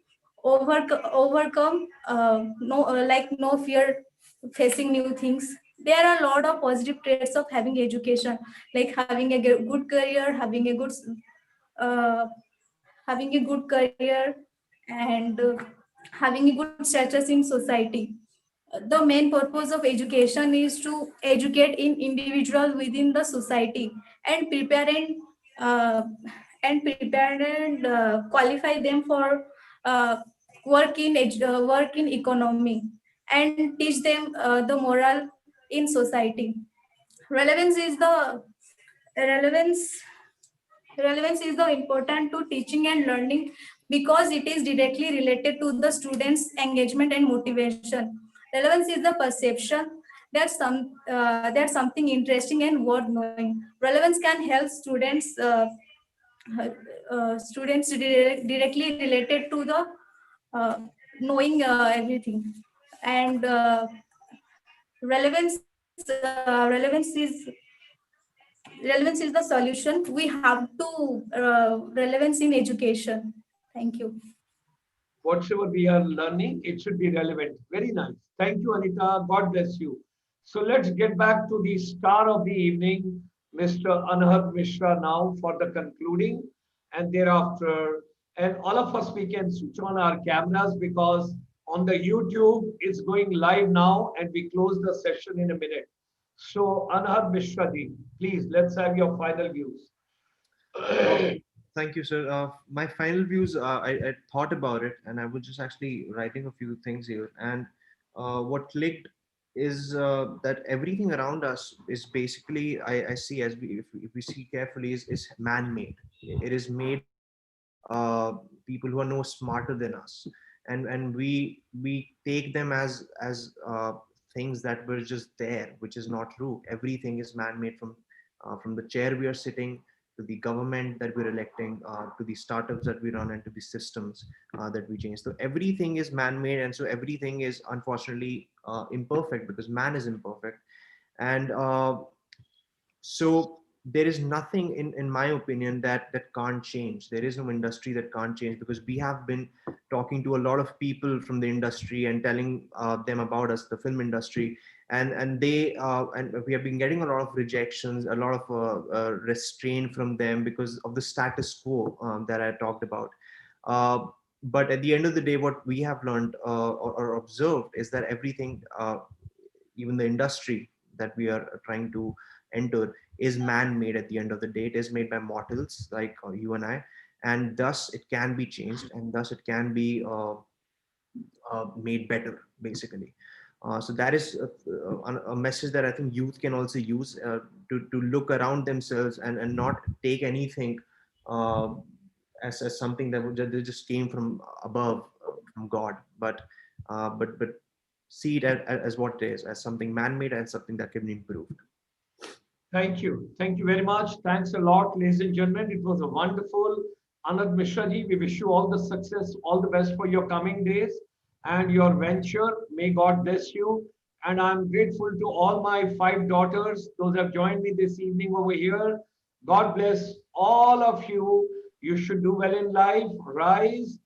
overcome like no fear facing new things. There are a lot of positive traits of having education, like having a good career, uh, having a good career, and having a good status in society. The main purpose of education is to educate in individual within the society and uh, prepare and qualify them for uh, work in economy, and teach them the moral in society. Relevance is the relevance Relevance is the important to teaching and learning because it is directly related to the students' engagement and motivation. Relevance is the perception that something interesting and worth knowing. Relevance can help directly related to the uh, knowing everything. And relevance relevance is relevance is the solution. We have to relevance in education. Thank you. Whatever we are learning, it should be relevant. Very nice. Thank you, Anita. God bless you. So let's get back to the star of the evening, Mr. Anhad Mishra, now for the concluding. And thereafter, and all of us, we can switch on our cameras because on the YouTube, it's going live now and we close the session in a minute. So, Anhad Mishra ji, please, let's have your final views. Thank you, sir. My final views, I thought about it and I was just actually writing a few things here. And what clicked is that everything around us is basically, I see as if we see carefully, is man-made. It is made by people who are no smarter than us. And we take them as things that were just there, which is not true. Everything is man-made from the chair we are sitting to the government that we're electing, to the startups that we run, and to the systems that we change. So everything is man-made, and so everything is unfortunately imperfect because man is imperfect. And so there is nothing in my opinion that can't change. There is no industry that can't change, because we have been talking to a lot of people from the industry and telling them about us, the film industry, and they and we have been getting a lot of rejections, a lot of restraint from them because of the status quo that I talked about. But at the end of the day, what we have learned or observed is that everything, even the industry that we are trying to enter, is man-made. At the end of the day, it is made by mortals like you and I, and thus it can be changed, and thus it can be made better, basically. So that is a message that I think youth can also use to look around themselves and not take anything uh, as something that just came from above, from God, but see it as what it is, as something man-made and something that can be improved. Thank you. Thank you very much. Thanks a lot, ladies and gentlemen. It was a wonderful. Anhad Mishra ji, we wish you all the success, all the best for your coming days and your venture. May God bless you. And I'm grateful to all my 5 daughters, those who have joined me this evening over here. God bless all of you. You should do well in life, rise,